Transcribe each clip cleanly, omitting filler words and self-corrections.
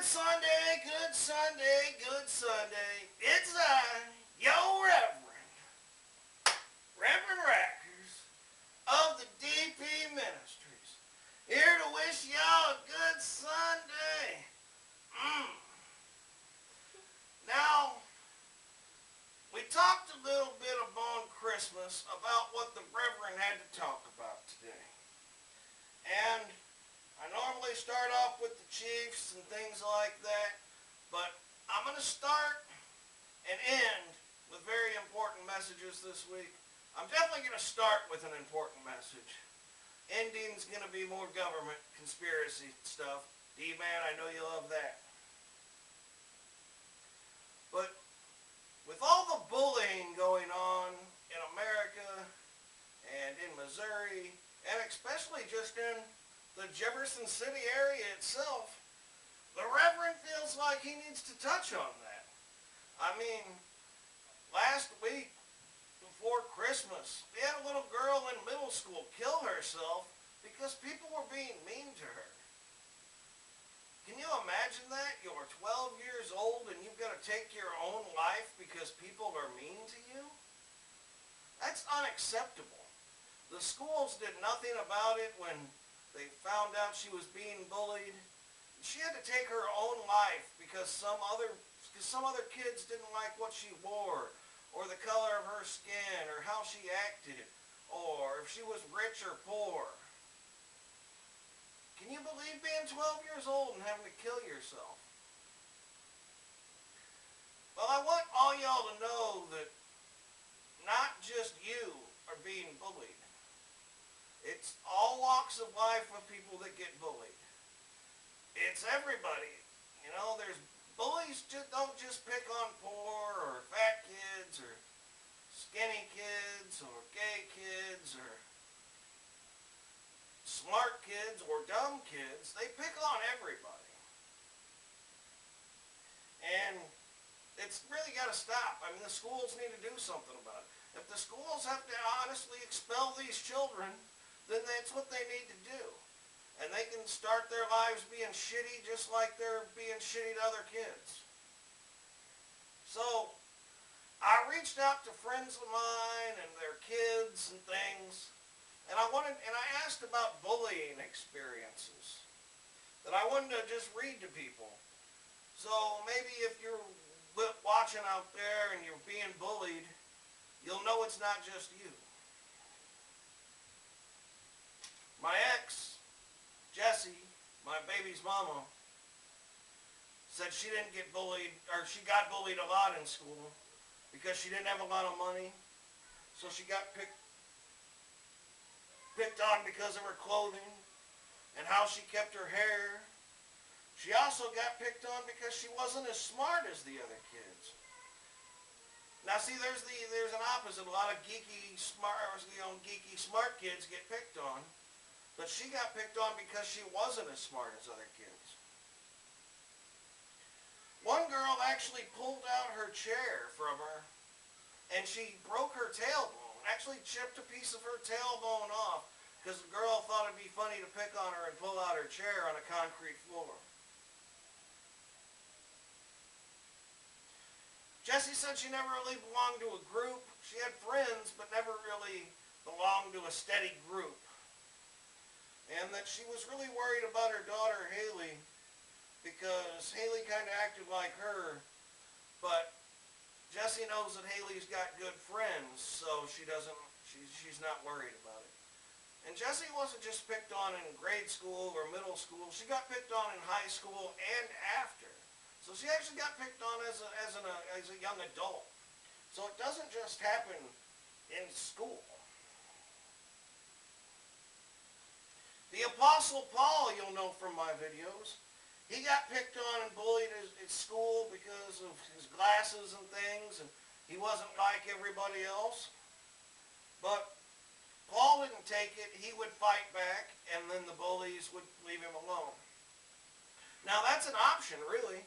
Sunday, good Sunday, good Sunday. It's I, yo Reverend Rackers of the DP Ministries, here to wish y'all a good Sunday. Now, we talked a little bit upon Christmas about what the Reverend had to talk about today. And I normally start off with the chiefs and things like that, but I'm going to start and end with very important messages this week. I'm definitely going to start with an important message. Ending's going to be more government conspiracy stuff. D-Man, I know you love that. But with all the bullying going on in America and in Missouri, and especially just in the Jefferson City area itself, the Reverend feels like he needs to touch on that. I mean, last week before Christmas, we had a little girl in middle school kill herself because people were being mean to her. Can you imagine that? You're 12 years old and you've got to take your own life because people are mean to you? That's unacceptable. The schools did nothing about it when they found out she was being bullied. She had to take her own life because some other kids didn't like what she wore, or the color of her skin, or how she acted, or if she was rich or poor. Can you believe being 12 years old and having to kill yourself? Well, I want all y'all to know that not just you are being bullied. It's all walks of life of people that get bullied. It's everybody. You know, there's bullies don't just pick on poor or fat kids or skinny kids or gay kids or smart kids or dumb kids. They pick on everybody. And it's really got to stop. I mean, the schools need to do something about it. If the schools have to honestly expel these children, then that's what they need to do. And they can start their lives being shitty just like they're being shitty to other kids. So, I reached out to friends of mine and their kids and things, and I asked about bullying experiences that I wanted to just read to people. So maybe if you're watching out there and you're being bullied, you'll know it's not just you. My ex, Jessie, my baby's mama, said she didn't get bullied, or she got bullied a lot in school because she didn't have a lot of money. So she got picked on because of her clothing and how she kept her hair. She also got picked on because she wasn't as smart as the other kids. Now see, there's an opposite. A lot of geeky smart kids get picked on. But she got picked on because she wasn't as smart as other kids. One girl actually pulled out her chair from her and she broke her tailbone. Actually chipped a piece of her tailbone off because the girl thought it'd be funny to pick on her and pull out her chair on a concrete floor. Jessie said she never really belonged to a group. She had friends, but never really belonged to a steady group. And that she was really worried about her daughter, Haley, because Haley kind of acted like her, but Jessie knows that Haley's got good friends, so she's not worried about it. And Jessie wasn't just picked on in grade school or middle school. She got picked on in high school and after. So she actually got picked on as a young adult. So it doesn't just happen in school. The Apostle Paul, you'll know from my videos, he got picked on and bullied at school because of his glasses and things, and he wasn't like everybody else. But Paul didn't take it. He would fight back, and then the bullies would leave him alone. Now that's an option, really.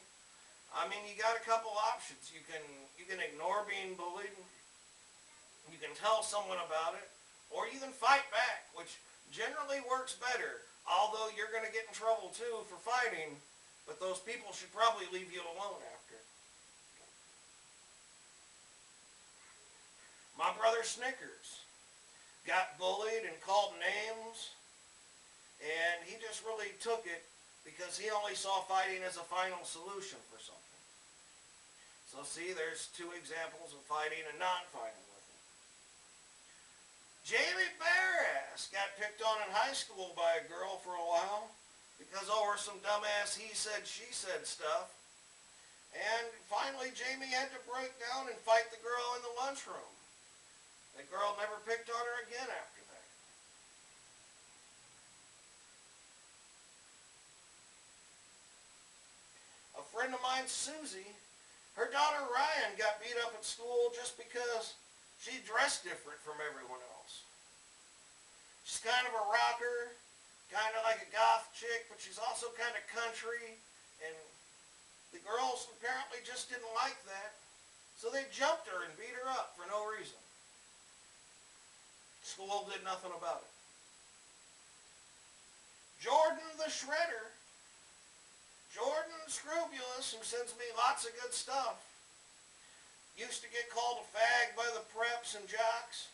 I mean, you got a couple options. You can ignore being bullied, you can tell someone about it, or you can fight back, which generally works better, although you're going to get in trouble too for fighting. But those people should probably leave you alone after. My brother Snickers got bullied and called names, and he just really took it because he only saw fighting as a final solution for something. So see, there's two examples of fighting and non-fighting with it. Jamie Barras got picked on in high school by a girl for a while because over some dumbass he said, she said stuff. And finally Jamie had to break down and fight the girl in the lunchroom. The girl never picked on her again after that. A friend of mine, Susie, her daughter Ryan got beat up at school just because she dressed different from everyone else. She's kind of a rocker, kind of like a goth chick, but she's also kind of country, and the girls apparently just didn't like that, so they jumped her and beat her up for no reason. School did nothing about it. Jordan the Shredder. Jordan Scrupulous, who sends me lots of good stuff, used to get called a fag by the preps and jocks.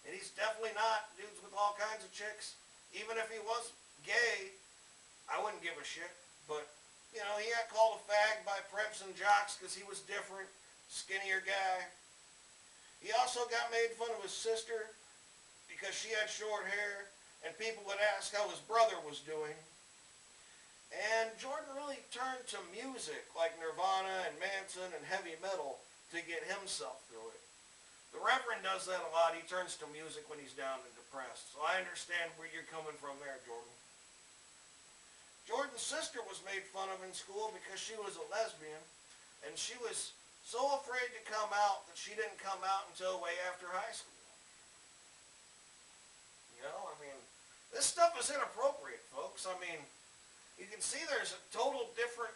And he's definitely not. Dudes with all kinds of chicks. Even if he was gay, I wouldn't give a shit. But, you know, he got called a fag by preps and jocks because he was different, skinnier guy. He also got made fun of his sister because she had short hair, and people would ask how his brother was doing. And Jordan really turned to music like Nirvana and Manson and heavy metal to get himself through it. The Reverend does that a lot. He turns to music when he's down and depressed. So I understand where you're coming from there, Jordan. Jordan's sister was made fun of in school because she was a lesbian, and she was so afraid to come out that she didn't come out until way after high school. You know, I mean, this stuff is inappropriate, folks. I mean, you can see there's a total different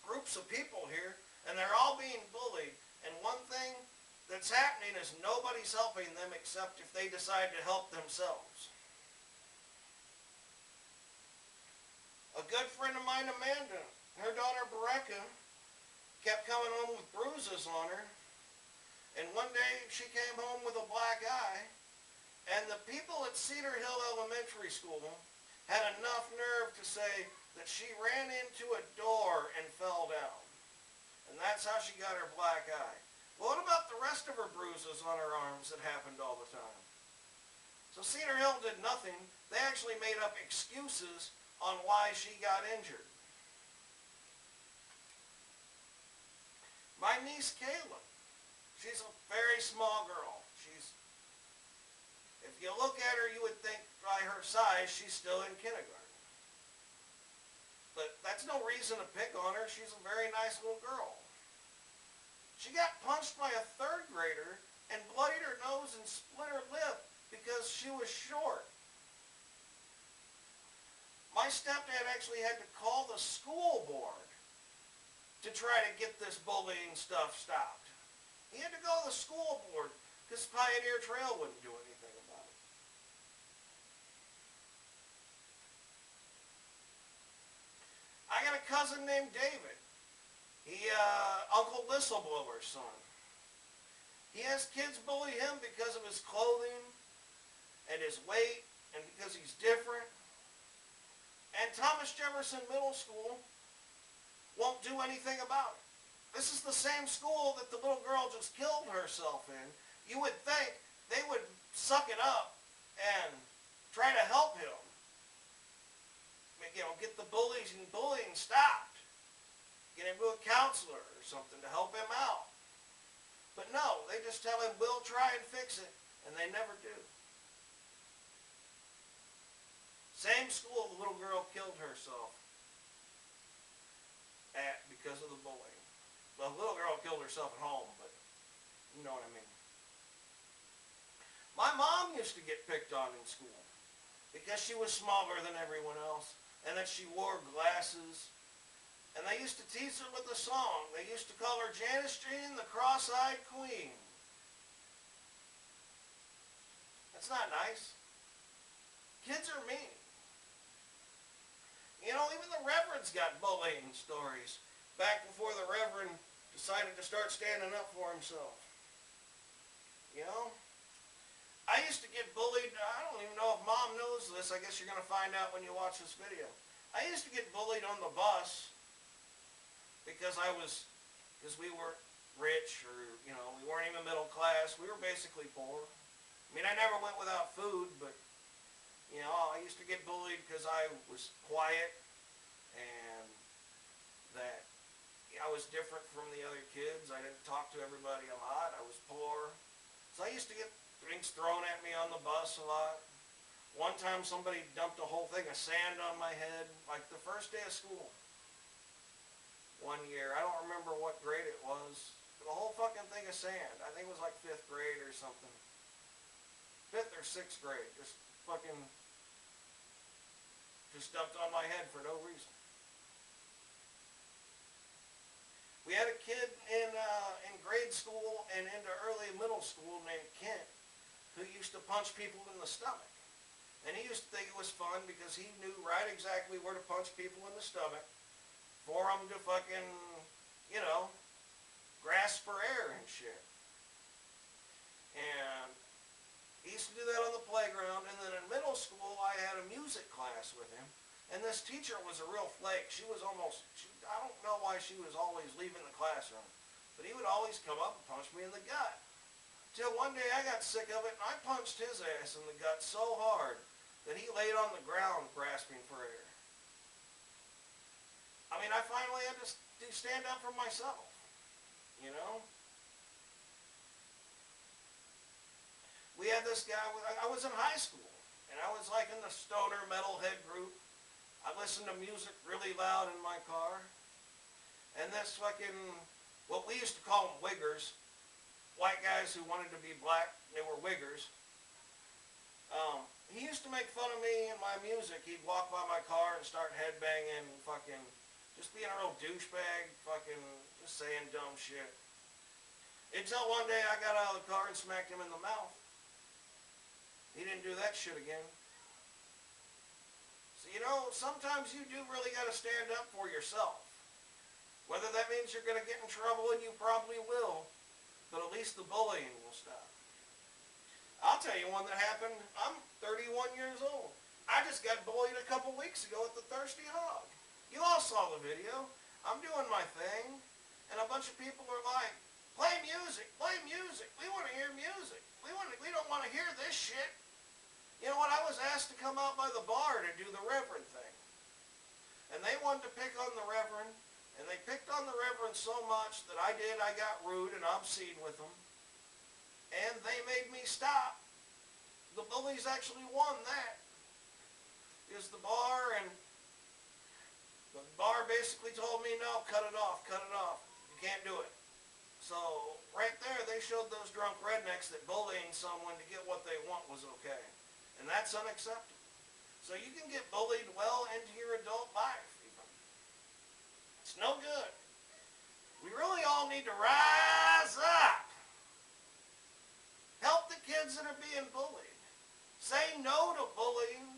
groups of people here, and they're all being bullied. And one thing that's happening is nobody's helping them except if they decide to help themselves. A good friend of mine, Amanda, her daughter Bereka, kept coming home with bruises on her. And one day she came home with a black eye. And the people at Cedar Hill Elementary School had enough nerve to say that she ran into a door and fell down. And that's how she got her black eye. Well, what about the rest of her bruises on her arms that happened all the time? So Cedar Hill did nothing. They actually made up excuses on why she got injured. My niece Kayla, she's a very small girl. If you look at her, you would think by her size she's still in kindergarten. But that's no reason to pick on her. She's a very nice little girl. She got punched by a third grader and bloodied her nose and split her lip because she was short. My stepdad actually had to call the school board to try to get this bullying stuff stopped. He had to go to the school board because Pioneer Trail wouldn't do anything about it. I got a cousin named David. He, Uncle Whistleblower's son. He has kids bully him because of his clothing and his weight and because he's different. And Thomas Jefferson Middle School won't do anything about it. This is the same school that the little girl just killed herself in. You would think they would suck it up and try to help him. You know, get the bullying stopped. Get him to a counselor or something to help him out. But no, they just tell him, we'll try and fix it, and they never do. Same school the little girl killed herself at because of the bullying. Well, the little girl killed herself at home, but you know what I mean. My mom used to get picked on in school because she was smaller than everyone else and that she wore glasses. And they used to tease her with a song. They used to call her Janice Jean, the cross-eyed queen. That's not nice. Kids are mean. You know, even the Reverend's got bullying stories. Back before the Reverend decided to start standing up for himself. You know? I used to get bullied. I don't even know if Mom knows this. I guess you're going to find out when you watch this video. I used to get bullied on the bus because we weren't rich, or, you know, we weren't even middle class. We were basically poor. I mean, I never went without food, but, you know, I used to get bullied because I was quiet and that I was different from the other kids. I didn't talk to everybody a lot. I was poor. So I used to get things thrown at me on the bus a lot. One time somebody dumped a whole thing of sand on my head, like the first day of school. One year, I don't remember what grade it was, but a whole fucking thing of sand. I think it was like 5th grade or something. 5th or 6th grade, just dumped on my head for no reason. We had a kid in grade school and into early middle school named Kent who used to punch people in the stomach. And he used to think it was fun because he knew right exactly where to punch people in the stomach for them to fucking, you know, grasp for air and shit. And he used to do that on the playground. And then in middle school, I had a music class with him. And this teacher was a real flake. She was almost, I don't know why she was always leaving the classroom, but he would always come up and punch me in the gut. Till one day I got sick of it and I punched his ass in the gut so hard that he laid on the ground grasping for air. I mean, I finally had to stand up for myself, you know? We had this guy, I was in high school, and I was like in the stoner metalhead group. I listened to music really loud in my car. And this fucking, what we used to call them wiggers, white guys who wanted to be black, they were wiggers. He used to make fun of me and my music. He'd walk by my car and start headbanging, fucking, just being a real douchebag, fucking, just saying dumb shit. Until one day I got out of the car and smacked him in the mouth. He didn't do that shit again. So, you know, sometimes you do really got to stand up for yourself. Whether that means you're going to get in trouble, and you probably will, but at least the bullying will stop. I'll tell you one that happened. I'm 31 years old. I just got bullied a couple weeks ago at the Thirsty Hog. You all saw the video. I'm doing my thing, and a bunch of people are like, play music, we want to hear music. We don't want to hear this shit. You know what, I was asked to come out by the bar to do the Reverend thing. And they wanted to pick on the Reverend, and they picked on the Reverend so much that I got rude and obscene with them. And they made me stop. The bullies actually won that. Is the bar, and the bar basically told me, no, cut it off. You can't do it. So, right there, they showed those drunk rednecks that bullying someone to get what they want was okay. And that's unacceptable. So you can get bullied well into your adult life, even. It's no good. We really all need to rise up. Help the kids that are being bullied. Say no to bullying.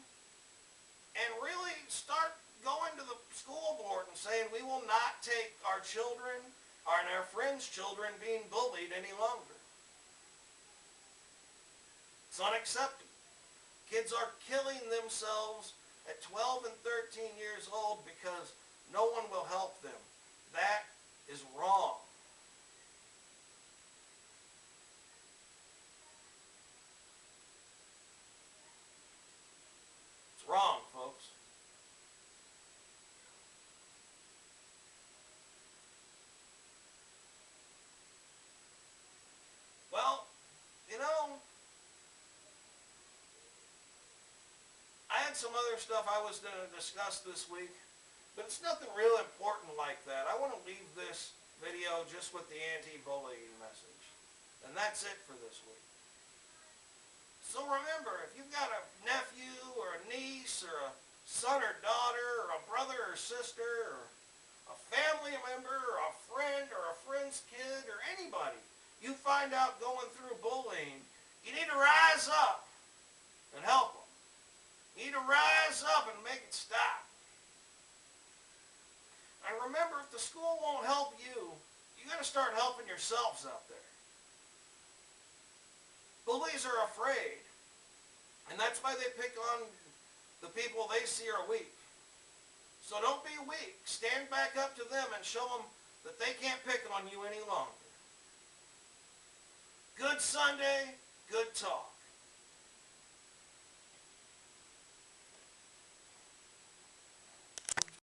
And really start going to the school board and saying we will not take our children and our friends' children being bullied any longer. It's unacceptable. Kids are killing themselves at 12 and 13 years old because no one will help them. That is wrong. It's wrong, folks. Well, you know, I had some other stuff I was going to discuss this week, but it's nothing real important like that. I want to leave this video just with the anti-bullying message. And that's it for this week. So remember, if you've got a nephew or a niece or a son or daughter or a brother or sister or a family member or a friend's kid or anybody you find out going through bullying, you need to rise up and help them. You need to rise up and make it stop. And remember, if the school won't help you, you got to start helping yourselves out there. Bullies are afraid, and that's why they pick on the people they see are weak. So don't be weak. Stand back up to them and show them that they can't pick on you any longer. Good Sunday, good talk.